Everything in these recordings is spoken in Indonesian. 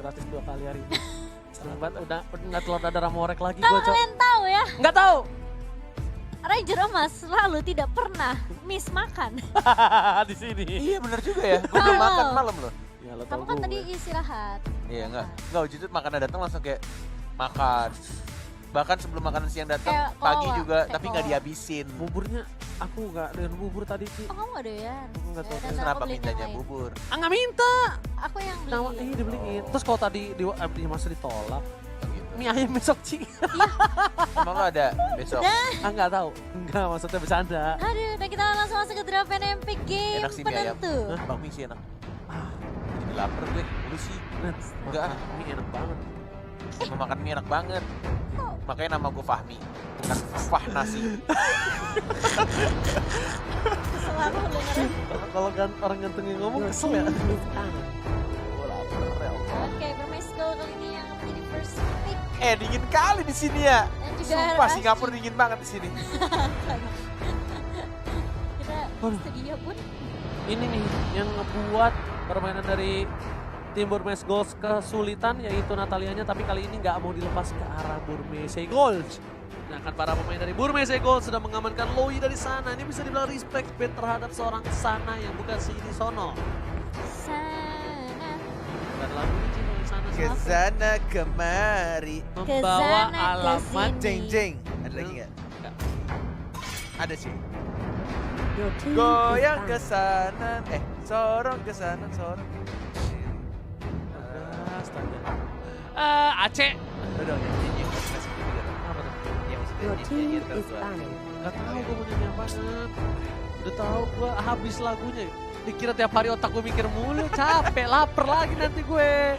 gratis 2 kali hari ini. Seneng banget, udah nggak telur dadar sama orek lagi Kalau gue, Cok. kalian tahu ya, Nggak tahu. Ranger Emas selalu tidak pernah miss makan. Di sini. Iya bener juga ya, gue belum makan malam loh. Ya, lo Kamu tau kan gue. tadi istirahat. Iya enggak justru makanan datang langsung kayak makan. Bahkan sebelum makanan siang datang, Kayak pagi kolak, juga, kayak tapi nggak kolak. dihabisin. Buburnya aku nggak dengan bubur tadi, Ci. Oh kamu gak doyan? Aku nggak tahu. Ya udah, Terus ntar kenapa aku beliin yang mintanya lain. bubur? Ah, nggak minta. Aku yang beli. Nah, ini dibeliin. Terus kalau tadi di masa ditolak, Oh, gitu. mie ayam besok, Ci. Emang lo ada besok? Ah, nggak tahu. Enggak, maksudnya bercanda. Aduh, dan kita langsung masuk ke draft Epic Game Enak sih mie ayam. penentu. Bakmi sih enak. Ah, Jadi lapar gue, lu sih. Net, Enggak. mie enak banget. Mau makan mie enak banget. Makanya nama gue Fahmi, bukan Fahnasi. Selalu dengerin. Kalau kan orang ganteng yang ngomong kesel ya. Oh, lapar, rel. Oke, bermain goal kali ini yang akan menjadi first pick. Dingin kali di sini ya. Dan juga Sumpah Rashi. Singapura dingin banget di sini. Kita Aduh. sedia pun. Ini nih yang ngebuat permainan dari tim Burmese Goals kesulitan, yaitu Natalianya, tapi kali ini nggak mau dilepas ke arah Burmese Goals. Sedangkan para pemain dari Burmese Goals sudah mengamankan Loi dari sana. Ini bisa dibilang respect band terhadap seorang Sana yang bukan si ini Sono. Sana. Dan lagu ini Cino di sana Ke sana kemari. membawa Kesana, alamat kesini. Jeng jeng. Ada lagi nggak? Nggak. Ada sih. Goyang Goyang ke sana. Sorong ke sana, sorong. Astaga. Aceh. Udah nyanyi klasik juga. Apa tuh? Yang maksudnya Your team nyanyi is tertua. banning. Gak tahu gue mau nyanyi apaan. Udah tahu gue habis lagunya. Dikira tiap hari otak gue mikir mulu, capek, lapar lagi nanti gue.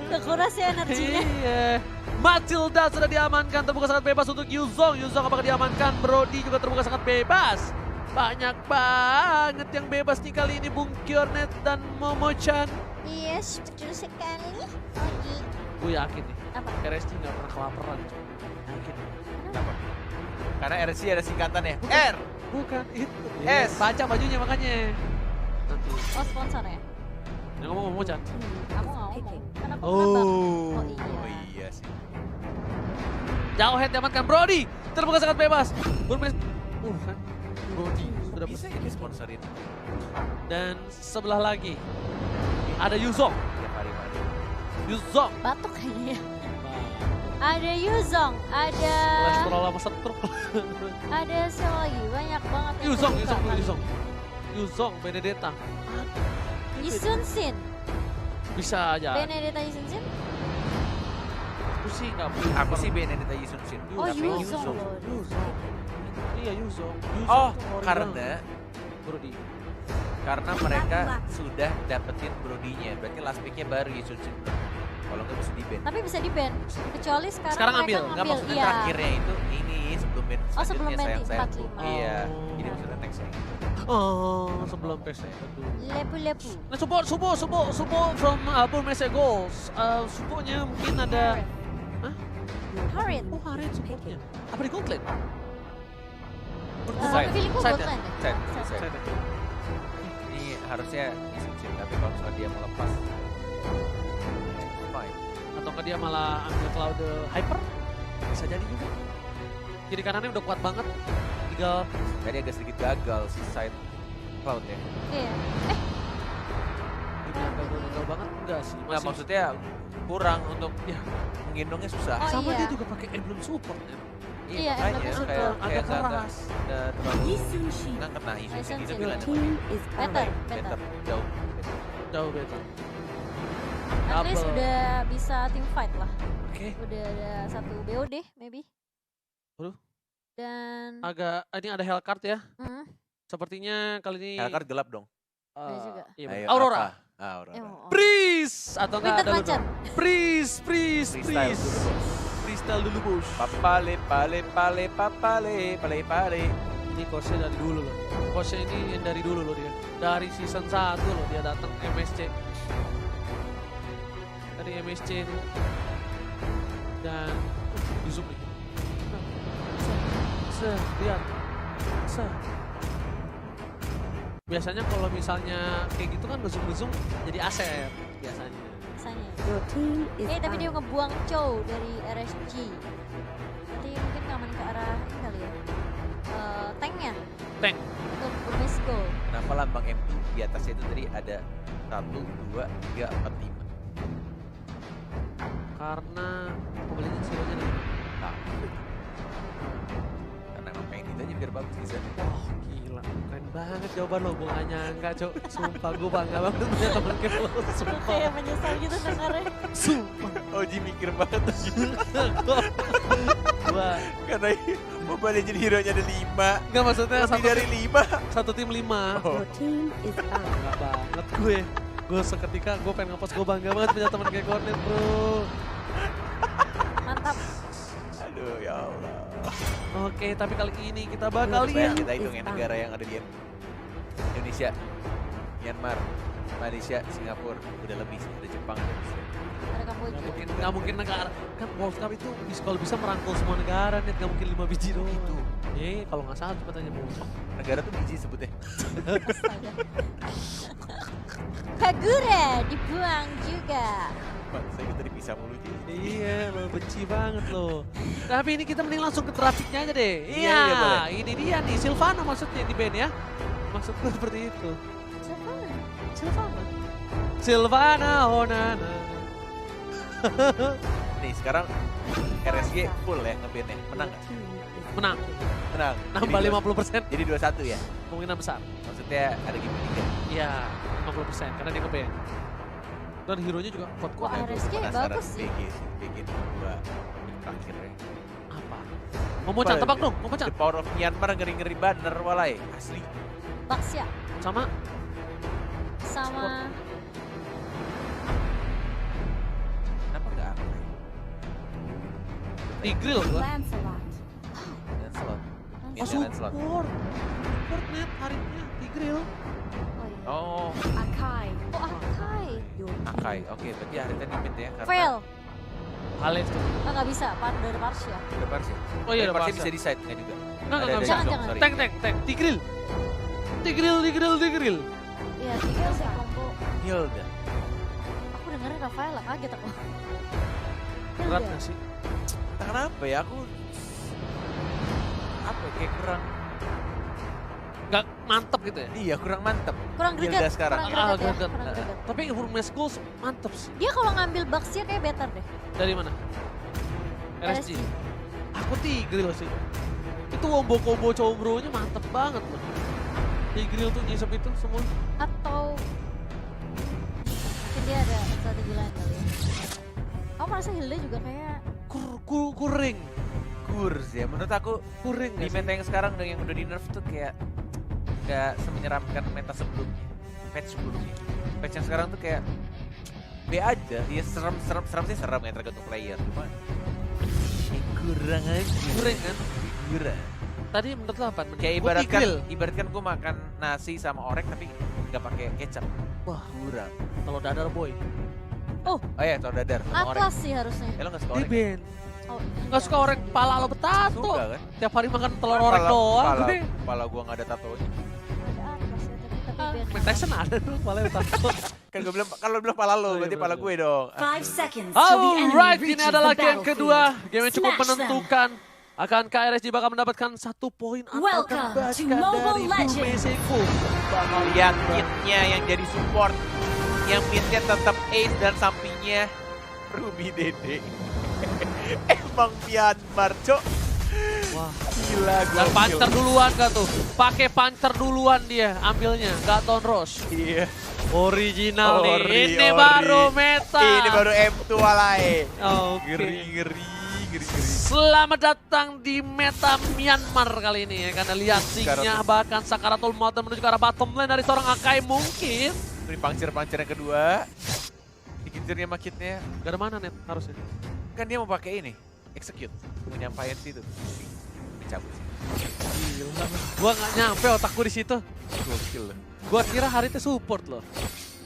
Kekuras ya energinya. Iya. Matilda sudah diamankan, terbuka sangat bebas untuk Yuzong. Yuzong apakah diamankan? Brody juga terbuka sangat bebas. Banyak banget yang bebas nih kali ini, Bung Kyornet dan Momo-chan. Yes, betul sekali. Oke. Gue yakin nih, Apa? RSG gak pernah kelaparan. Cok. Yakin. Kenapa? Karena RC ada singkatannya. R. Bukan itu. S. Baca bajunya makanya. Nanti. Oh sponsor ya? Yang ngomong Momo-chan. Aku nggak ngomong. Kan aku Oh. menebak. Oh iya. Oh iya sih. Jauh head diamankan Brody. Terbuka sangat bebas. Burmese. Kan. Brody sudah Bisa bersih. ini sponsorin Dan sebelah lagi ada Yuzong. tiap hari-hari. Yuzong. Batuk kayaknya ya. Ada Yuzong, ada Kolesterol sama setruk. ada siapa lagi? Banyak banget. yang Yuzong, terbuka Yuzong, kali Yuzong. ini. Yuzong, Benedetta. Yisun Sin. Bisa aja. Benedetta Yisun Sin. Aku sih nggak Aku sih Benedetta Yisun Shin. Oh Tapi Yuzong loh. Yuzong. Iya Yuzong. Yuzong Oh, tuh original. karena Brody. mereka sudah dapetin Brody-nya. Berarti last pick-nya baru Yisun Shin. Kalau nggak bisa di-ban. Tapi bisa di ban. Kecuali sekarang, Sekarang mereka ambil. Nggak maksudnya iya. terakhirnya itu ini sebelum ban Oh, sebelum selanjutnya, ban sayang-sayangku. 45. Iya, Oh. ini maksudnya nextnya. Oh, sebelum PC. Betul. Lepu-lepu. Nah, support from Burmese Goals. Supportnya mungkin ada. Hah? Harit. Oh, Harit supportnya. Apa di Gauntlet? Side. Feelingku Side Gotland ya. Side. Side. Side. Ini harusnya Yisun Shin, tapi kalau misalnya dia mau lepas, fine. Atau enggak dia malah ambil Cloud Hyper? Bisa jadi juga. Kiri kanannya udah kuat banget. Tinggal Tadi agak sedikit gagal si side cloud ya. Iya. gagal banget enggak sih? Nggak, maksudnya kurang untuk Ya. menggendongnya susah. Oh, sama iya. dia juga pakai emblem support ya. Iya, makanya emblem kayak support. Agak keras. terlalu Yisun Shin. nggak kena Yisun Shin Yisun itu Shin. bilang Your team is Better, banning. better jauh. Jauh better. At least Double. udah bisa team fight lah. Oke. Udah ada satu BOD maybe. Waduh. Dan Agak ini ada Hellcard ya. mm, Sepertinya kali ini Hellcard gelap dong. Iya juga. Iya, Ayo, bener. Aurora. apa? Ah, Aurora. oh. Freeze atau enggak Winter ada Puncher. dulu. Freeze. Freestyle dulu bos. Freestyle dulu bos. Papale pale pale papale pale pale. Ini coachnya dari dulu loh. Coachnya ini yang dari dulu loh dia. Dari season 1 loh dia datang MSC. Dari MSC ini. Dan di zoom nih. Lihat. Biasanya kalau misalnya kayak gitu kan ngezoom jadi aset biasanya. biasanya. Your team is Tapi dia out. ngebuang Chow dari RSG. Nanti mungkin ngamen ke arah ini kali ya. Tanknya Tank. untuk Burmese Gold. Kenapa lambang M2 di atasnya itu tadi ada 1, 2, 3, 4, 5? Karena pembelinya silonya nih. Nah, karena emang pengen itu aja biar bagus bisa. Wah gila, keren banget jawaban lo. Gue gak nyangka Cok. Sumpah gue bangga banget punya temen kayak lo. Gue Sumpah. kayak menyesal gitu dengarnya. Sumpah. Oji mikir banget tuh. Gue Karena Mobile jadi hero-nya ada 5. nggak maksudnya Lebih satu dari 5. satu tim 5. Oh. Your team is out. Enggak banget gue. Gue seketika gue pengen ngepost, gue bangga banget punya teman kayak Cornet bro. Mantap. Aduh ya Allah. Oke, tapi kali ini kita bakal Coba ya, lihat. kita hitung ya negara yang ada di Indonesia, Myanmar, Malaysia, Singapura, udah lebih sih, ada Jepang, ada Rusia. Ada Kamboja. Nggak mungkin negara, kan World Cup itu kalau bisa merangkul semua negara nih, nggak mungkin 5 biji doang. Gitu. Kalau nggak salah coba tanya bos. Negara tuh biji sebutnya. Astaga. Kagura dibuang juga. Pak, saya kita dipisah mulu Ji. Iya, lo benci banget lo. Tapi ini kita mending langsung ke grafiknya aja deh. Iya, iya, boleh. Ini dia nih, Sylvana maksudnya di band ya. Maksudku seperti itu. Siapa? Sylvana. Sylvana Honana. Nih sekarang RSG full ya ngebandnya, menang nggak? Menang, Menang. nambah Jadi 50%. Jadi 21 ya? Kemungkinan besar. Maksudnya ada game ketiga. Iya, 50% karena dia nge-ban. Dan hero-nya juga kuat-kuat. Wah, RSG bagus sih. BG itu 2 terakhir ya. Apa? Mau Mocan, tebak dong, mau Mocan. The Power of Myanmar ngeri-ngeri banner walai, asli. Baxia Sama sama Kenapa nggak apa? Tigreal gua. Lancelot. Dan slot. Oh, Iya, Lancelot. support. Support net harinya, Tigreal. oh iya. Oh, Akai. Oh, Akai. Your Akai. Oke, berarti hari tadi mid ya karena Fail. Alex tuh. Ah, nggak bisa, dari Parsia. Udah Parsi. Oh iya, udah Parsi Parsi. bisa di side nggak juga? Nggak, Ada bisa. Zhang, Jangan. sorry. Tank. Tigreal. Tigreal. Iya, tiga sih combo. Hilda. Aku dengerin Rafael lah, kaget aku. Berat Hilda. nggak sih? Entah kenapa ya aku apa ya, kayak kurang Nggak mantep gitu ya? iya kurang mantep. Kurang Hilda greget. sekarang. Kurang greget ya. greget. Kurang greget. Tapi Burmese Goals mantep sih. Dia kalau ngambil Baxia kayak better deh. Dari mana? RSG. RSG. Aku Tigreal sih. Itu combo combro-nya mantep banget loh. Tigreal tuh nyisep itu semua. Atau mungkin dia ada strategi lain kali ya. Aku merasa Hilda juga kayak Kuring. Kurs ya menurut aku Kuring di nggak sih? meta yang sekarang yang udah di nerf tuh kayak nggak semenyeramkan meta sebelumnya. Patch sebelumnya. Patch yang sekarang tuh kayak B aja. Ya serem sih serem ya tergantung player. Cuma kurang aja. Kuring kan? Kurang. Tadi menurut lo apa? Kayak Gua Tigreal. ibaratkan gue makan nasi sama orek tapi nggak pakai kecap. Wah, Kurang. kalau dadar boy. Oh ya telur dadar sama orek. Atlas sih harusnya. Eh lo nggak suka Dia orek? Ben. Oh, Nggak suka orek kepala lo betato. Suka kan? Tiap hari makan telur orek doang. gue. Kepala gue nggak ada tatonya. ada Atlas ya, tapi Ben. Mike Tyson ada dulu kepala betato. Kan gue bilang kalau bilang pala lo Oh, iya, berarti bener, pala gue dong. 5 seconds till the enemy Alright, ini reaches adalah the game kedua. Game yang cukup Smash them. menentukan. Akankah RSG bakal mendapatkan 1 poin atau Welcome to kebalikan Mobile dari Legends. Burmese Goals? Bakal Lihat kitnya yang jadi support, yang midnya tetap Ace dan sampingnya Ruby Dede. Emang Myanmar, Cok. Wah. Gila gue. Dan Pancer duluan gak tuh? Pakai Pancer duluan dia ambilnya, gak Ton Ross. Iya. Original nih. Ori. Ini baru meta. Ini baru M2 walai. Oke. Ngeri. Selamat datang di meta Myanmar kali ini ya. Karena lihat sinknya bahkan Sakaratul Maut menuju ke arah bottom lane dari seorang Akai mungkin. Ini pancir yang kedua. Dikejarnya sama kitnya. Gak ada mana net harusnya. Kan dia mau pakai ini. Execute. Mau nyampain situ. Dicabut sih. Gila. Gua gak nyampe otakku di situ. Gokil loh. Gua kira Harita support loh.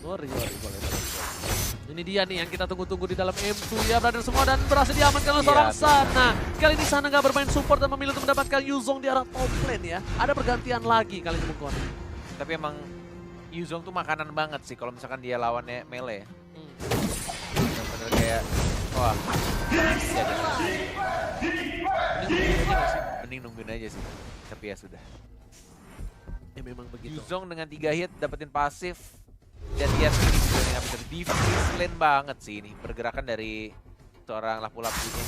Sorry, boleh. Ini dia nih yang kita tunggu-tunggu di dalam M2 ya, brother semua, dan berhasil diamankan oleh seorang Sana. Kali ini Sana nggak bermain support dan memilih untuk mendapatkan Yuzong di arah top lane ya. Ada pergantian lagi kali ini Mukon. Tapi emang Yuzong tuh makanan banget sih kalau misalkan dia lawannya melee. kayak wah mending nungguin aja sih. Tapi ya sudah. Ya memang begitu. Yuzong dengan 3 hit dapetin pasif dan dia sendiri juga dengan defense lane banget sih ini pergerakan dari seorang lapu-lapu ini.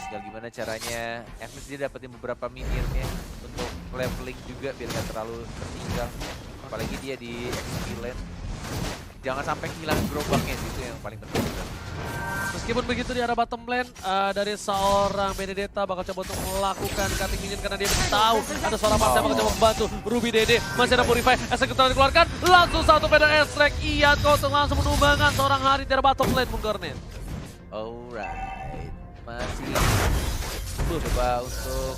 Tinggal gimana caranya at least dia dapetin beberapa minionnya untuk leveling juga biar gak terlalu tertinggal. Apalagi dia di XP lane. Jangan sampai kehilangan gerobaknya sih, itu yang paling penting. Meskipun begitu di arah bottom lane dari seorang Benedetta bakal coba untuk melakukan cutting minion karena dia tahu ada seorang Mars yang bakal coba membantu. Ruby Dede masih ada Purify, eksekutor dikeluarkan, langsung satu pedal S-Track. Iya, Kosong langsung menumbangkan seorang Hari dari bottom lane Mungkornet. Alright, masih coba untuk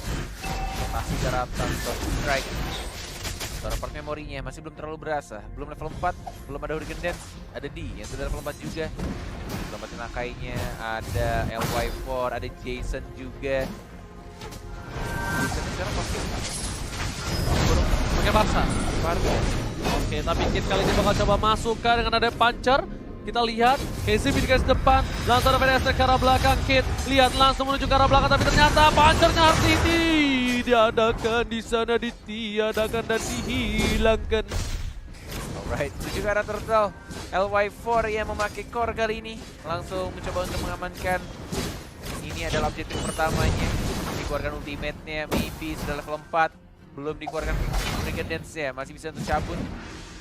rotasi daratan strike. Seorang part memorinya masih belum terlalu berasa, belum level 4, belum ada Hurricane Dance, ada D yang sudah level 4 juga. Selambatin Akainya, ada LY4, ada Jason juga. Jason sekarang pakai Barca. Barca. Oke, tapi Kid kali ini bakal coba masukkan dengan ada puncher. Kita lihat, KCB di garis depan, langsung ada PDS ke arah belakang, Kid. Lihat langsung menuju ke arah belakang, tapi ternyata punchernya harus ditiadakan di sana, ditiadakan dan dihilangkan. Alright, menuju ke arah turtle. LY4 yang memakai core kali ini langsung mencoba untuk mengamankan. Ini adalah objektif pertamanya. Dikeluarkan ultimate-nya, maybe sudah level 4. Belum dikeluarkan Hurricane Dance-nya, masih bisa untuk cabut.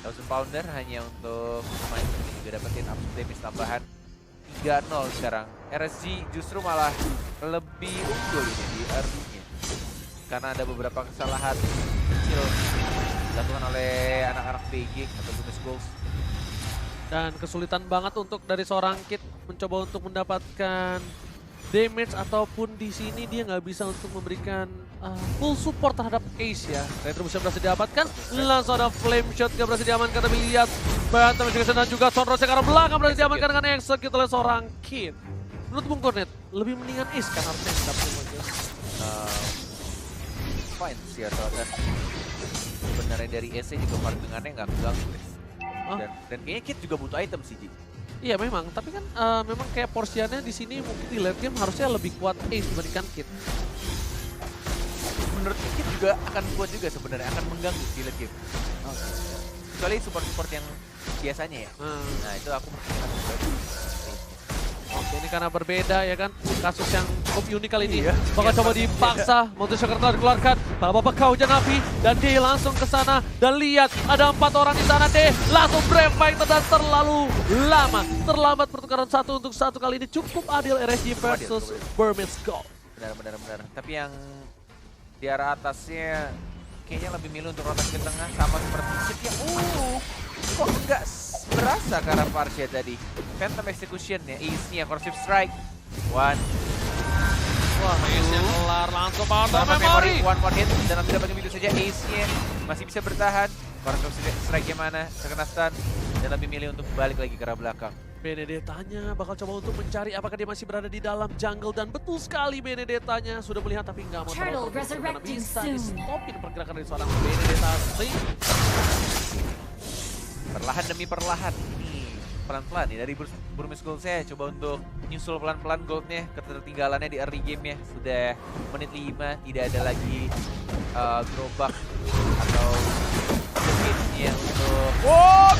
1000 pounder hanya untuk pemain ini juga dapetin up damage tambahan 3-0 sekarang. RSG justru malah lebih unggul ini di early-nya karena ada beberapa kesalahan kecil dilakukan oleh anak-anak BG atau Bumes Goals. Dan kesulitan banget untuk dari seorang Kid mencoba untuk mendapatkan damage ataupun di sini dia nggak bisa untuk memberikan full support terhadap Ace ya. Retribution berhasil didapatkan, langsung ada flame shot gak berhasil diamankan, tapi lihat Bantam dan juga Sonros yang ke arah belakang berhasil diamankan dengan execute oleh seorang Kid. Menurut Bung Kornet, lebih mendingan Ace kan harusnya dapatnya. Fine sih ya soalnya sebenarnya dari Ace juga perdengannya nggak mengganggu deh. Dan kayaknya Kid juga butuh item sih Ji. Iya memang, tapi kan memang kayak porsiannya di sini mungkin di late game harusnya lebih kuat Ace dibandingkan Kid. Menurut Kid juga akan kuat juga sebenarnya, akan mengganggu di late game. Kecuali support-support yang biasanya ya. Nah itu aku perhatikan juga. Oke, ini karena berbeda ya kan, kasus yang cukup unik kali ini. Bakal coba dipaksa, Montes Jakarta dikeluarkan, bapak kau Janavi, dan dia langsung ke sana. Dan lihat, ada 4 orang di sana, deh langsung brave fight dan terlalu lama. Terlambat pertukaran 1-1 kali ini, cukup adil RSG versus Burmese Gold. Benar. Tapi yang di arah atasnya kayaknya lebih milih untuk rotasi ke tengah sama seperti Kid ya. Kok enggak berasa ke arah Parsia tadi. Phantom Execution-nya, Ace-nya, Corrosive Strike. Wah, Ace-nya kelar, langsung power sama memory. One more hit, dan nanti dapat begitu saja Ace-nya masih bisa bertahan. Corrosive Strike-nya mana, terkena stun, dan lebih milih untuk balik lagi ke arah belakang. Benedettanya bakal coba untuk mencari apakah dia masih berada di dalam jungle, dan betul sekali Benedettanya sudah melihat tapi nggak mau terlalu terfokus karena bisa di-stopin pergerakan dari seorang Benedetta. Perlahan demi perlahan, ini pelan-pelan nih dari Burmese Gold saya coba untuk nyusul pelan-pelan goldnya, ketertinggalannya di early game-nya. Sudah menit 5, tidak ada lagi gerobak atau hit-nya untuk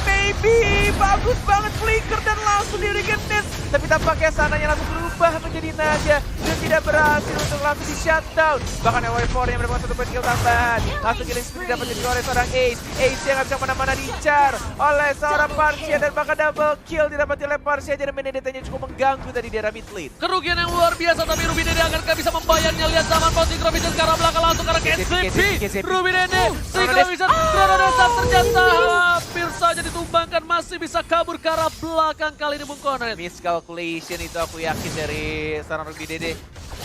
baby, bagus banget flicker dan langsung di Hurricane Dance. Tapi tampaknya sananya langsung berubah menjadi naga dan tidak berhasil untuk langsung di shutdown. Bahkan LY4 yang mendapatkan 1 point kill tambahan. Langsung killing spree dapat jadi oleh seorang Ace. Ace yang nggak bisa kemana-mana diincar oleh seorang Parsia, dan bahkan double kill didapati oleh Parsia. Jadi Benedetta-nya cukup mengganggu tadi di arah mid lane. Kerugian yang luar biasa, tapi Ruby Dede akan bisa membayarnya. Lihat zaman Synchrovision ke arah belakang langsung karena KCP. Ruby Dede, Synchrovision, Chronodance ternyata hampir saja ditumbangkan, masih bisa kabur ke arah belakang kali ini Bung Kornet. Miscalculation itu aku yakin dari seorang Ruby Dede.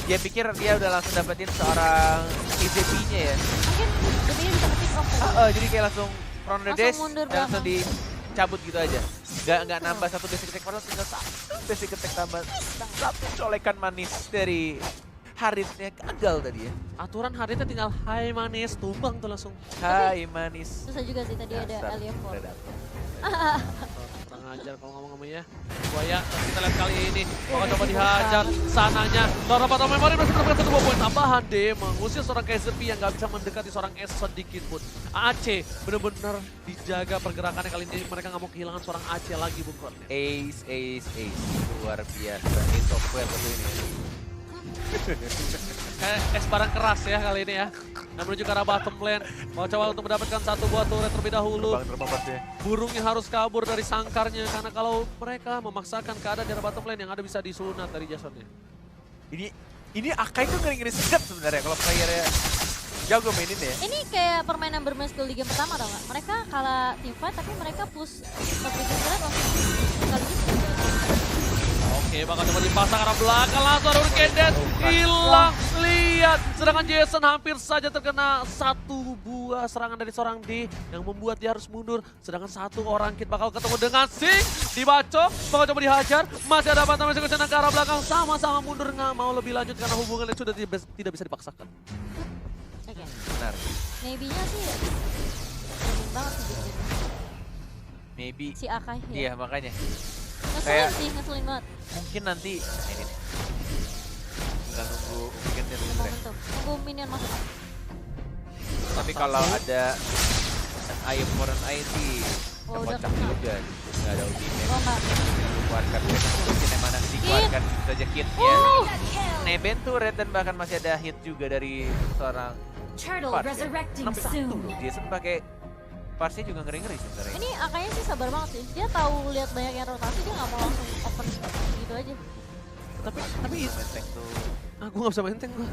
Dia pikir dia udah langsung dapetin seorang KCP-nya ya. Mungkin jadinya bisa nge-pick off. Jadi kayak langsung Chronodance mundur dan langsung belakang. dicabut gitu aja. Nggak nambah 1 basic attack, padahal tinggal 1 basic attack tambah 1 colekan manis dari Haritnya gagal tadi ya. Aturan Haritnya tinggal hai manis, tumbang tuh langsung. Hai manis. Susah juga sih tadi ada Dasar Alia 4. predator. Kurang hajar kalau ngomong-ngomong ya. Buaya, tapi kita lihat kali ini. Bakal coba dihajar sananya. Seorang Fatal Memory masih mendapatkan 2 poin tambahan. D mengusir seorang KZP yang gak bisa mendekati seorang S sedikit pun. AC benar-benar dijaga pergerakannya kali ini. Mereka gak mau kehilangan seorang AC lagi Bung Kornet. Ace. Luar biasa. Ace software tentu ini. Kayak es barang keras ya kali ini ya. Dan menuju ke arah bottom lane. Mau coba untuk mendapatkan 1 buah turret terlebih dahulu. Terbang pasti. Burungnya harus kabur dari sangkarnya. Karena kalau mereka memaksakan keadaan di arah bottom lane yang ada bisa disunat dari Jasonnya. Ini Akai tuh ngeri-ngeri sedap sebenarnya kalau playernya jago mainin ya. Ini kayak permainan bermain skill di game pertama tau gak? Mereka kalah teamfight tapi mereka push competition turret langsung kali gitu. Oke, bakal coba dipasang ke arah belakang langsung ada Hurricane Death hilang. Lihat, sedangkan Jason hampir saja terkena 1 buah serangan dari seorang D yang membuat dia harus mundur. Sedangkan 1 orang Kid bakal ketemu dengan Sing, dibacok, bakal coba dihajar. Masih ada Phantom Menace ke arah belakang, sama-sama mundur, nggak mau lebih lanjut karena hubungannya sudah tidak bisa dipaksakan. Oke. Benar. Maybe-nya sih penting banget sih gitu. Maybe. Si Akai ya. Iya makanya. Ngeselin sih, ngeselin banget. Mungkin nanti ini nih. Tinggal nunggu mungkin dia sebenarnya. Momentum. Tunggu minion masuk. Tapi kalau ada ayam foreign eye sih Oh, udah kocak kena. juga. Nggak ada ultimate. Oh enggak. Keluarkan mungkin yang mana sih keluarkan saja kitnya. Neben tuh red dan bahkan masih ada hit juga dari seorang Turtle Part, ya. resurrecting 6-1 soon. loh. Dia sempat pakai parsnya juga ngeri-ngeri sebenarnya. Ini Akainya sih sabar banget sih. Dia tahu lihat banyak yang rotasi, dia nggak mau langsung open gitu aja. Tapi Menteng tuh aku nggak bisa main tank gua.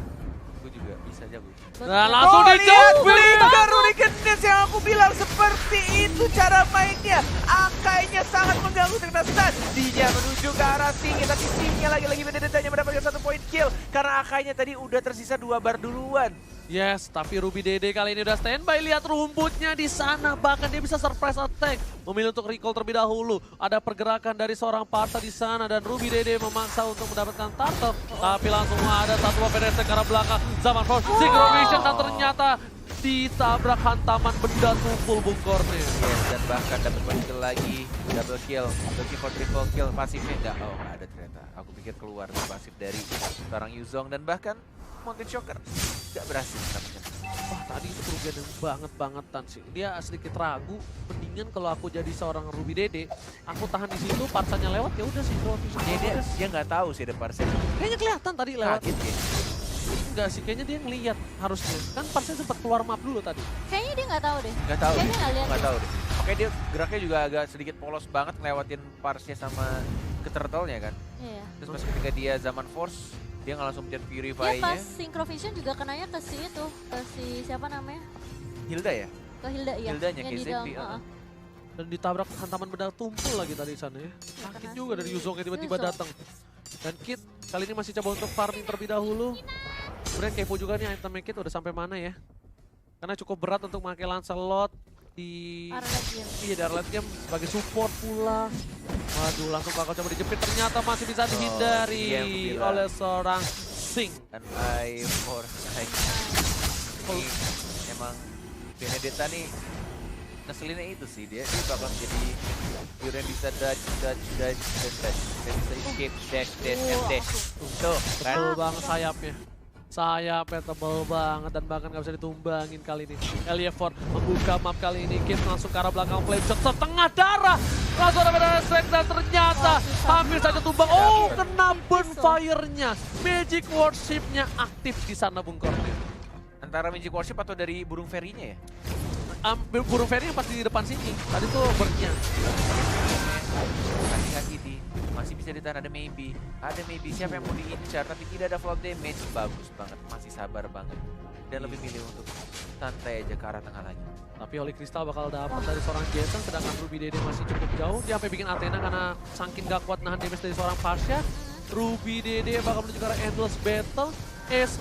gue juga bisa jago. Nah, langsung lihat dijemput. Flicker Hurricane Death yang aku bilang seperti itu cara mainnya. Akainya sangat mengganggu terkena stun. Dia menuju ke arah Singnya, tapi Singnya lagi-lagi Vendetta-nya mendapatkan 1 point kill. Karena Akainya tadi udah tersisa 2 bar duluan. Yes, tapi Ruby Dede kali ini udah standby. Lihat rumputnya di sana, bahkan dia bisa surprise attack. Memilih untuk recall terlebih dahulu. Ada pergerakan dari seorang Partha di sana dan Ruby Dede memaksa untuk mendapatkan turtle. Tapi langsung ada 1 buah PDS ke arah belakang. Zaman Force, Synchro Vision dan ternyata ditabrak hantaman benda tumpul Bung Kornet. Yes, dan bahkan dapat point kill lagi. Double kill, looking for triple kill. Pasifnya enggak, oh nggak ada ternyata. Aku pikir keluar pasif dari seorang Yuzong dan bahkan Mountain Shocker nggak berhasil mendapatkan. Wah, tadi itu kerugian yang banget-bangetan sih. Dia sedikit ragu, mendingan kalau aku jadi seorang Ruby Dede, aku tahan di situ, parsanya lewat ya udah sih. Dia nggak tahu sih ada parsen. Kayaknya kelihatan tadi lewat. Kaget ya. Enggak sih, kayaknya dia ngelihat harusnya. Kan parsnya sempat keluar map dulu tadi. Kayaknya dia nggak tahu deh. Nggak tahu. Kayaknya nggak lihat Nggak deh. tahu deh. Makanya dia geraknya juga agak sedikit polos banget ngelewatin parsnya sama ke turtle-nya kan. Iya. Terus pas ketika dia zaman force, dia nggak langsung pencet Dia purify-nya. pas Synchro Vision juga kenanya ke si itu, ke si siapa namanya? Hilda ya? Ke Hilda ya. Hildanya yang di KZP, dalam, Dan ditabrak hantaman benda tumpul lagi tadi di sana ya. Sakit juga dari Yuzong yang tiba-tiba Yuzong. datang. Dan Kit kali ini masih coba untuk farming terlebih dahulu. Kemudian kepo juga nih itemnya Kit udah sampai mana ya. Karena cukup berat untuk memakai Lancelot di Arlene. iya di late game sebagai support pula. Waduh, langsung bakal coba dijepit, ternyata masih bisa dihindari iya, aku bilang. oleh seorang Sing. Dan I for ini emang Benedetta nih ngeselinnya itu sih, dia bakal menjadi hero yang bisa dodge, dan dodge. Dia bisa escape, dash, and dash. Tuh, kan? Tebel banget sayapnya. Sayapnya tebel banget dan bahkan gak bisa ditumbangin kali ini. Elievor membuka map kali ini. Kit langsung ke arah belakang flame shot setengah darah. Langsung ada pada strike dan ternyata hampir saja tumbang. Oh, kena burn fire-nya. Magic Worship-nya aktif di sana Bung Kornet. Antara Magic Worship atau dari burung fairy-nya ya? Burung fairy yang pasti di depan sini. Tadi tuh burn-nya. Hati-hati di masih bisa ditahan, ada maybe siapa yang mau diincar tapi tidak ada fall damage. Bagus banget, masih sabar banget dan lebih milih untuk santai aja ke arah tengah lagi. Tapi Holy Crystal bakal dapat dari seorang Jason, sedangkan Ruby Dede masih cukup jauh. Dia sampai bikin Athena karena saking gak kuat nahan damage dari seorang Pasha. Ruby Dede bakal menuju ke arah Endless Battle.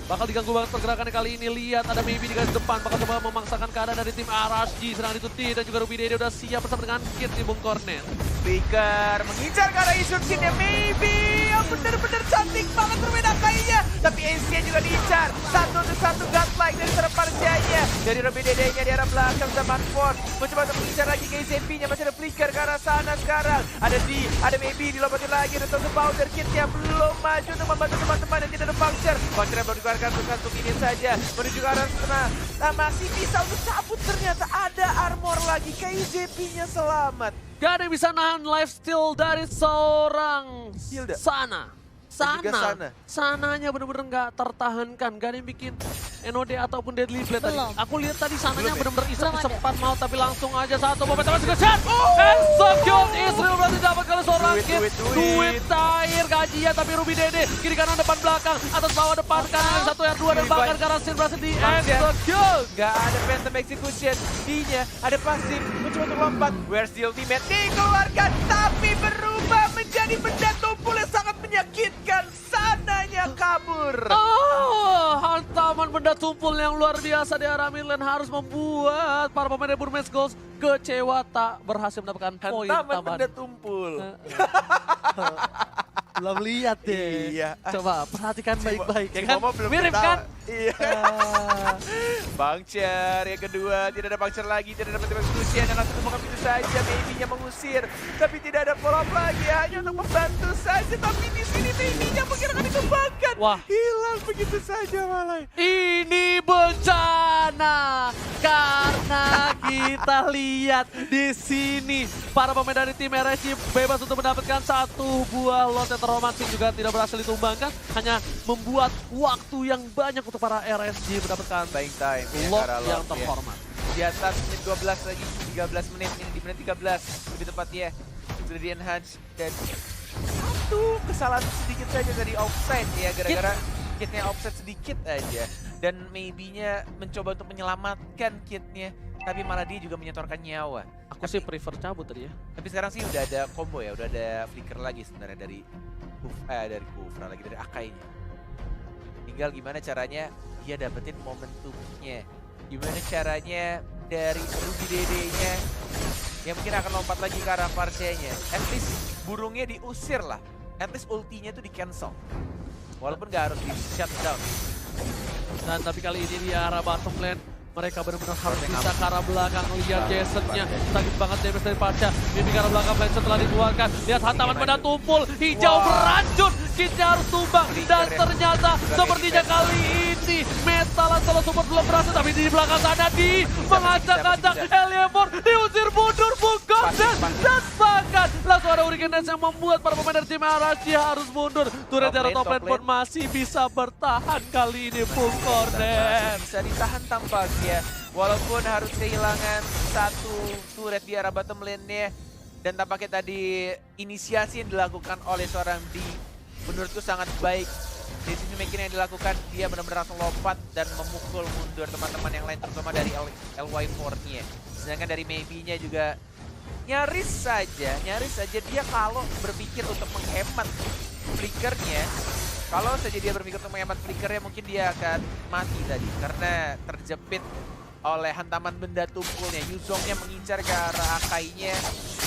Bakal diganggu banget pergerakannya kali ini. Lihat ada Maybe di garis depan, bakal coba memaksakan keadaan dari tim RSG. Sedang dituti dan juga Ruby Dede udah siap bersama dengan Kit di Bung Kornet. Flicker mengincar ke arah Isut Kid ya, Maybe yang bener-bener cantik banget berbeda kayaknya. tapi Asia juga diincar. 1-1 godlike dari serang Parsianya. Dari Robby Dede-nya di arah belakang zaman Ford. Mencoba untuk mengincar lagi ke ICP-nya, masih ada flicker ke arah sana sekarang. Ada D, ada Maybe, dilompatin lagi, ada Thousand Powder, kitnya belum maju untuk membantu teman-teman dan tidak ada Puncture. Puncture baru dikeluarkan untuk satu ini saja, menuju ke arah sana. Nah, masih bisa untuk cabut, ternyata ada armor lagi, KZP-nya selamat. Gak ada yang bisa nahan lifesteal dari seorang Hilda. Sana. Dan juga Sana. Sananya bener-bener nggak tertahankan. Gak ada yang bikin NOD ataupun Deadly Blade tadi. Belum. Aku lihat tadi Sananya Belum ya? bener-bener Belum ada. sempat mau tapi langsung aja satu momentum masih shot. Execute Israel berarti dapat kali seorang kid. Duit cair gajian tapi Ruby Dede kiri kanan depan belakang atas bawah depan kanan satu R2 dan bahkan Karasin berhasil di execute. Gak ada Phantom Execution, D-nya ada pasif, mencoba untuk lompat. Where's the ultimate? Dikeluarkan, tapi berubah menjadi benda tumpul yang sangat menyakitkan. Sananya kabur. Hantaman benda tumpul yang luar biasa di arah midlane harus membuat para pemain dari Burmese Ghost kecewa tak berhasil mendapatkan poin Hantaman tambahan. benda tumpul. Belum lihat deh. Iya. Coba perhatikan baik-baik ya Yang kan? ngomong belum Mirip ketawa. kan? Iya. Puncture yang kedua, tidak ada Puncture lagi, tidak ada Phantom Execution yang langsung membuka pintu saja. Maybe-nya mengusir, tapi tidak ada follow up lagi, hanya untuk membantu saja. Tapi di sini Maybe-nya mungkin akan dikembangkan. Wah. Hilang begitu saja malah. Ini bencana karena kita lihat di sini para pemain dari tim RSG bebas untuk mendapatkan satu buah lot yang terhormat juga tidak berhasil ditumbangkan, hanya membuat waktu yang banyak untuk para RSG mendapatkan Buying time ya, lot karena yang lot, ya. terhormat. Di atas menit 12 lagi, 13 menit ini di menit 13 lebih tepatnya sudah di enhance dan satu kesalahan sedikit saja dari offside ya, gara-gara kitnya offset sedikit aja dan Maybe-nya mencoba untuk menyelamatkan kitnya tapi malah dia juga menyetorkan nyawa. Aku sih prefer cabut tadi ya. Tapi sekarang sih udah ada combo ya, udah ada flicker lagi sebenarnya dari Kufra lagi, dari Akai-nya. Tinggal gimana caranya dia dapetin momentumnya. Gimana caranya dari Ruby Dede-nya yang mungkin akan lompat lagi ke arah Parsianya. At least burungnya diusir lah. At least ultinya tuh di cancel. Walaupun gak harus di shutdown. Dan tapi kali ini di arah bottom lane mereka benar-benar harus bisa ke arah belakang. Lihat Jason-nya sakit banget damage dari Pasha. Ini ke arah belakang flash setelah dikeluarkan. Lihat hantaman benda tumpul hijau beracun. Kitnya harus tumbang dan ternyata sepertinya kali ini Metalan solo support belum berhasil, tapi di belakang sana di mengacak-acak Elievor diusir mundur full content dan bahkan langsung ada Hurricane Dance yang membuat para pemain dari tim RSG harus mundur. Turret dari top lane pun masih bisa bertahan kali ini full content. Bisa ditahan tampaknya, walaupun harus kehilangan satu turret di arah bottom lane-nya. Dan tampaknya tadi inisiasi yang dilakukan oleh seorang D menurutku sangat baik. Decision making yang dilakukan, dia benar-benar langsung lompat dan memukul mundur teman-teman yang lain, terutama dari LY4-nya. Sedangkan dari Maybe-nya juga nyaris saja dia kalau berpikir untuk menghemat flickernya, kalau saja dia berpikir untuk menghemat flickernya mungkin dia akan mati tadi karena terjepit oleh hantaman benda tumpulnya. Yuzongnya mengincar ke arah Akai-nya,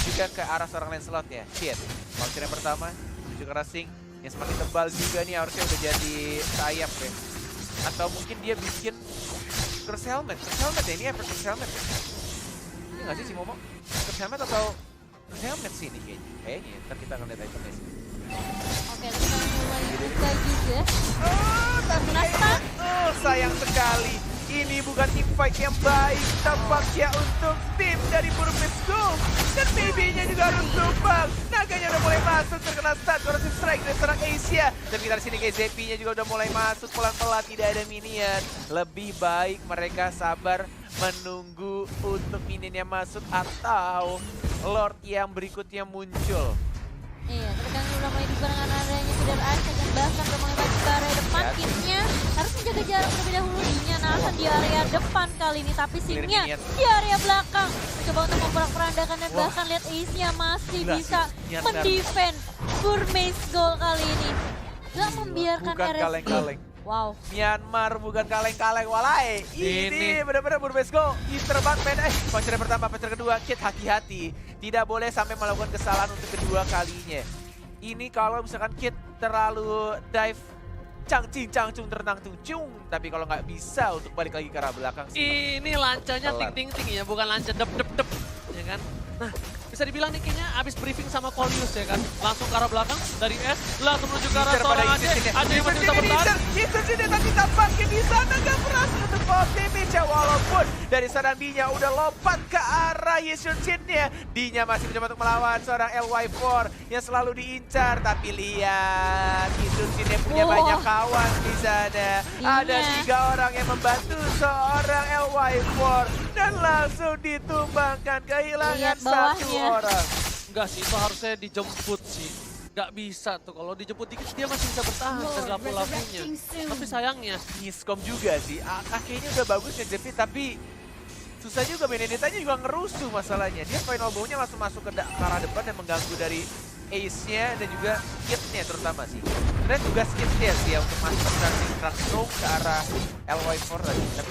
juga ke arah seorang Lancelot-nya. Shit, launcher yang pertama menuju ke arah Sing yang semakin tebal juga nih, harusnya udah jadi sayap ya. Atau mungkin dia bikin Curse Helmet ya, ini efek Curse Helmet ya. Ini nggak sih si Momo? Curse Helmet atau Curse Helmet sih ini kayaknya. Ntar kita akan lihat itemnya sih. Oke, kita mulai buka juga. Tapi sayang sekali. Ini bukan teamfight yang baik tampaknya untuk tim dari Burmese Ghost. Dan Maybe-nya juga harus tumbang. Naganya udah mulai masuk, terkena stun corrosive strike dari seorang Asia. Dan kita di sini KZP-nya juga udah mulai masuk pelan-pelan, tidak ada minion. Lebih baik mereka sabar menunggu untuk minionnya masuk atau Lord yang berikutnya muncul. Iya, tapi kan udah mulai dibuka dengan adanya Feeder Ice dan bahkan udah mulai maju ke area depan. Kitnya harus menjaga jarak terlebih dahulu. Dinya nahan di area depan kali ini, tapi Singnya di area belakang. Mencoba untuk memperak-perandakan dan bahkan lihat Ace-nya masih bisa mendefend Burmese Ghost kali ini. Gak membiarkan Bukan RSG. kaleng-kaleng. Wow. Myanmar bukan kaleng-kaleng, walai. Ini benar-benar Burmese Ghost. Pinter banget main. Puncher pertama, puncher kedua, Kit hati-hati. Tidak boleh sampai melakukan kesalahan untuk kedua kalinya. Ini kalau misalkan Kit terlalu dive Cangcung terenang cung. Tapi kalau nggak bisa untuk balik lagi ke arah belakang sih. Ini lancanya Telat. ting ya, bukan lanca dep, ya kan? Nah, bisa dibilang nih kayaknya abis briefing sama Colius ya kan? Langsung ke arah belakang, dari S, langsung menuju ke arah seorang Ade. Ade yang masih bisa bertahan. Itu sini tapi tampaknya di sana nggak berhasil untuk optimis ya. Walaupun dari sana Dinya udah lompat ke arah Yisun Shin-nya. Dinya masih mencoba untuk melawan seorang LY4 yang selalu diincar. Tapi lihat, Yisun Shin-nya punya Wah. banyak kawan di sana. Ada Dinya. 3 orang yang membantu seorang LY4 dan langsung ditumbangkan, kehilangan Lihat 1 bawahnya. orang. Enggak sih, itu harusnya dijemput sih. Nggak bisa tuh, kalau dijemput dikit dia masih bisa bertahan dan lapu-lapunya. Tapi sayangnya, Miskom juga sih, kakeknya udah bagus ngejepit tapi susah juga Benedetta-nya juga ngerusuh masalahnya. Dia final bow-nya langsung masuk ke arah depan dan mengganggu dari ace-nya dan juga kit-nya terutama sih. Sebenarnya tugas kit-nya sih ya untuk masuk ke arah LY4 tadi, tapi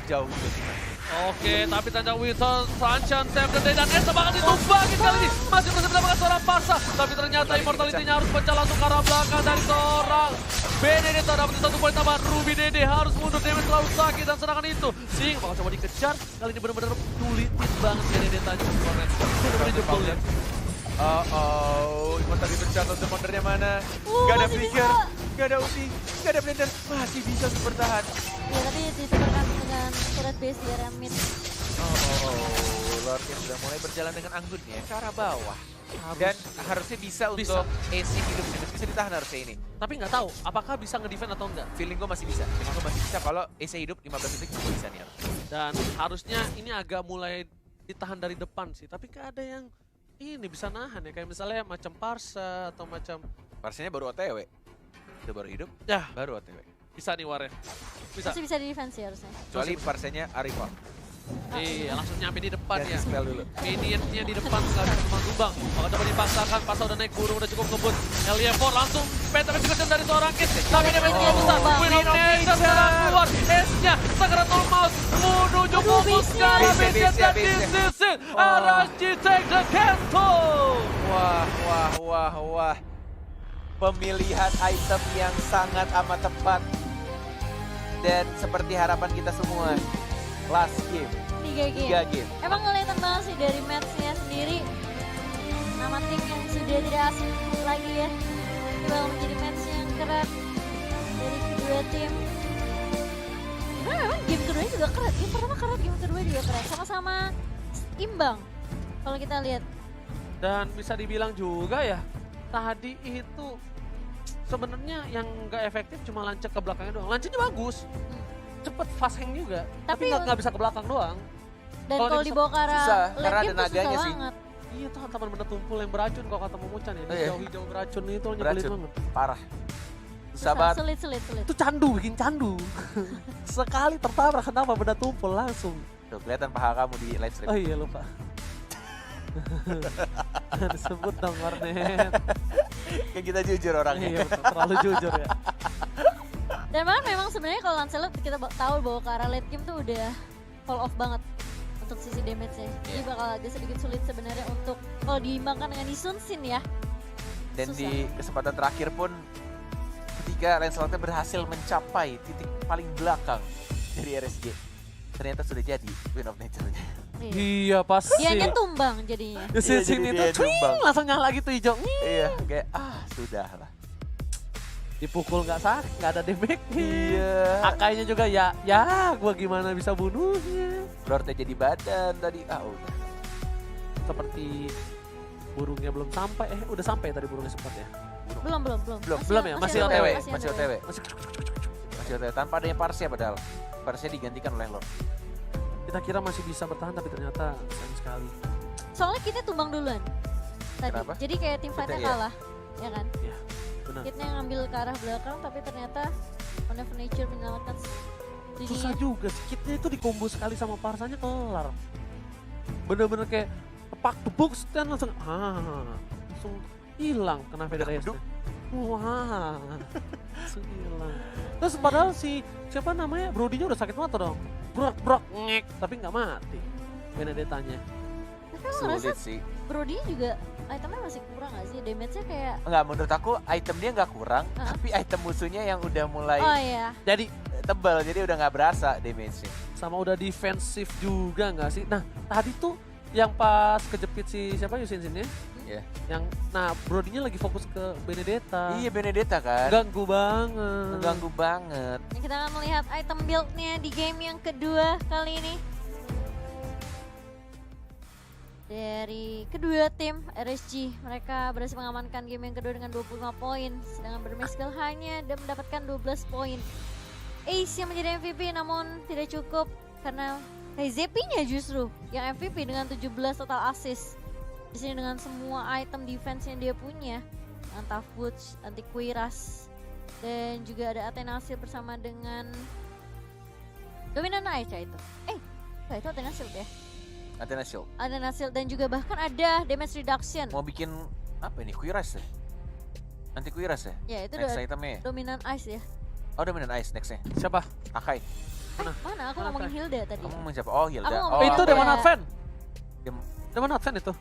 jauh juga sih. oke, tapi Tanjang Wilson, Sunshine, Save the Day, dan Esa bakal ditumbangin kali ini. Masih mendapatkan seorang Parsa, tapi ternyata immortality-nya harus pecah langsung ke arah belakang dari seorang Benedetta. Dapat 1 poin tambahan, Ruby Dede harus mundur, damage terlalu sakit, dan serangan itu Sing bakal coba dikejar. Kali ini benar-benar tulitin banget Benedetta-nya. Benar-benar jebol ya. Immortality pecah, untuk Wondernya mana? Gak ada masih flicker, bisa. gak ada ulti, gak ada blender, masih bisa untuk bertahan. Ya tapi ditukarkan dengan turret base di area mid. Lord yang sudah mulai berjalan dengan anggunnya ke arah bawah. Dan harusnya bisa untuk AC hidup bisa ditahan harusnya ini. Tapi nggak tahu apakah bisa ngedefend atau enggak. Feeling gue masih bisa. Feeling gue masih bisa kalau AC hidup 15 detik masih bisa nih harusnya. Dan harusnya ini agak mulai ditahan dari depan sih. Tapi nggak ada yang ini bisa nahan ya. Kayak misalnya macam Parsa atau macam... Parsanya baru OTW. Udah baru hidup, Ya, baru OTW. bisa nih War ya. Bisa. Masih bisa di defense ya harusnya. Kecuali Parsanya Arifah. Iya, langsung nyampe di depan Ganti ya. spell dulu. Minionnya di depan nggak bisa tumbang-tumbang. Kalau dapat dipaksakan, Parsa udah naik burung, udah cukup ngebut. LY4 langsung PTP juga dari seorang Kid. Tapi dia masih besar. Win of Nature sekarang keluar. S-nya segera mouse menuju fokus ke arah base dan disisin. RSG take the castle. Wah. Pemilihan item yang sangat amat tepat. Dan seperti harapan kita semua. Last game, 3 game. 3 game. Emang kelihatan banget sih dari match-nya sendiri. Nama tim yang sudah tidak asing lagi ya. Ini bakal menjadi match yang kerat dari kedua tim. Sebenarnya memang game keduanya juga kerat. Game pertama kerat, game kedua juga kerat. Sama-sama imbang kalau kita lihat. Dan bisa dibilang juga ya, tadi itu sebenarnya yang nggak efektif cuma lancet ke belakangnya doang. Lancetnya bagus, cepet fast hang juga, tapi Tapi nggak bisa ke belakang doang. Dan Kalau kalau dia dibawa ke arah susah, late karena game ada tuh susah naganya sih. banget. Iya tuh hantaman benda tumpul yang beracun kalau kata Momocan ya, Oh, iya. hijau-hijau beracun itu nyebelin Beracun. banget. Parah. Susah banget. Sulit. Itu candu, bikin candu. Sekali tertabrak kenapa benda tumpul langsung. Tuh, kelihatan paha kamu di live stream. Oh iya lupa. Disebut dong Warnet. Kayak kita jujur orangnya. Iya betul, terlalu jujur ya. Dan bahkan memang sebenarnya kalau Lancelot kita tahu bahwa ke arah late game tuh udah fall off banget untuk sisi damage-nya. Jadi bakal agak sedikit sulit sebenarnya untuk kalau diimbangkan dengan Yisun Shin ya. Dan Susah. di kesempatan terakhir pun ketika Lancelotnya berhasil mencapai titik paling belakang dari RSG, ternyata sudah jadi Win of Nature-nya. Iya. Iya pasti. Dianya tumbang jadinya. Ya Iya, sini jadi itu dia numbang. langsung nyala gitu hijau. Iya, kayak sudah lah. Dipukul nggak sakit, nggak ada damage. Iya. Akainya juga ya gua gimana bisa bunuhnya. Lordnya jadi badan tadi. Udah. Seperti burungnya belum sampai, udah sampai tadi burungnya sempat ya. Belum. Belum ya? Masih OTW, masih masih OTW. Masih OTW tanpa adanya Parsia padahal. Parsia digantikan oleh Lord. Kita kira masih bisa bertahan tapi ternyata sayang sekali. Soalnya kita tumbang duluan tadi. Kenapa? Jadi kayak tim fight-nya Kita, iya. kalah. Ya kan? Iya, benar. Kitnya ngambil ke arah belakang tapi ternyata One of Nature menyelamatkan Susah dirinya. juga sih, kitnya itu dikombo sekali sama Parsanya kelar. Bener-bener kayak tepak tepuk dan langsung langsung hilang kena Federation. Wah, langsung hilang. Terus padahal siapa namanya Brody-nya udah sakit mata dong. Brak ngek tapi nggak mati Benedettanya. Tapi emang ngerasa Sulit sih. Brody juga itemnya masih kurang gak sih? Damage-nya kayak... Enggak, menurut aku item dia nggak kurang, tapi item musuhnya yang udah mulai Oh iya. Jadi tebal, jadi udah nggak berasa damage-nya. sama udah defensif juga nggak sih? Nah tadi tuh yang pas kejepit si siapa Yusin Sin ya? Iya. Yang nah Brodinya lagi fokus ke Benedetta. Iya, Benedetta kan. Ganggu banget. Mengganggu banget. Ini kita akan melihat item build-nya di game yang kedua kali ini. Dari kedua tim RSG, mereka berhasil mengamankan game yang kedua dengan 25 poin. Sedangkan Bermeskel hanya mendapatkan 12 poin. Ace yang menjadi MVP namun tidak cukup karena Zepi-nya justru yang MVP dengan 17 total assist. Di sini dengan semua item defense yang dia punya, dengan Tough Boots, Antiquiras, dan juga ada Atenasil bersama dengan Dominant Ice ya itu. Itu Atenasil ya. Athena Shield. Atenasil dan juga bahkan ada damage reduction. Mau bikin apa ini? Quiras ya? Anti Quiras ya? Ya itu Next itemnya ya? Dominant Ice ya. Oh, Dominant Ice next-nya. Siapa? Akai. Mana? Aku Mana, ngomongin Kai? Hilda tadi. Kamu ngomongin siapa? Oh, Hilda. Aku Oh, ngomongin itu Hilda. Demon Advent. Dem- Demon Advent itu.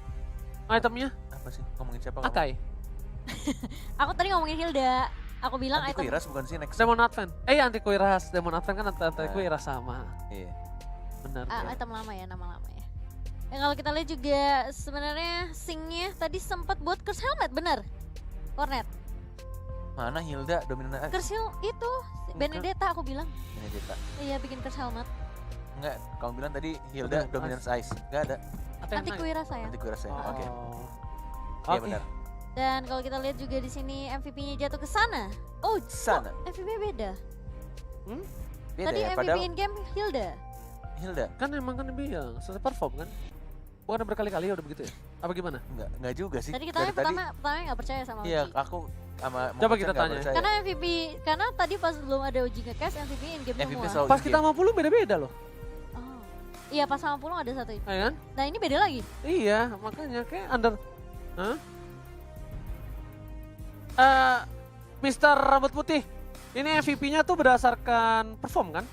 Itemnya apa sih? Ngomongin siapa? Akai. Aku tadi ngomongin Hilda. Aku bilang Anti item Quiras bukan sih next. Demon Advent. Anti-Quiras. Demon Advent kan Anti-Quiras sama. Iya. Benar. item lama ya, nama lama ya. Kalau kita lihat juga sebenarnya Sing-nya tadi sempat buat curse helmet, bener? Cornet. Mana Hilda Dominant Ice? Curse itu Benedetta aku bilang. Benedetta. Iya bikin curse helmet. Enggak, kamu bilang tadi Hilda Dominant Dominant Ice. Enggak ada. Antiquira saya. Anti Quiras ya. Oh. Oke. Oke. Iya benar. Dan kalau kita lihat juga di sini MVP-nya jatuh ke sana. Oh, Sana. kok MVP beda. Beda Tadi ya, MVP padahal in game Hilda. Hilda. Kan emang kan bilang selesai perform kan? Bukan berkali-kali udah begitu ya? Apa gimana? Enggak juga sih. Tadi kita Dari pertama nggak percaya sama Iya, Uji. aku sama Coba Momocan kita nggak tanya. percaya. Karena MVP, karena tadi pas belum ada Uji nge-cast MVP in game MVP semua. selalu Pas in kita game. 50 beda-beda loh. Oh. Iya pas sama Pulung ada satu. Ya kan? Nah ini beda lagi. Iya, makanya kayak under. Hah? Mister Rambut Putih, ini MVP-nya tuh berdasarkan perform kan?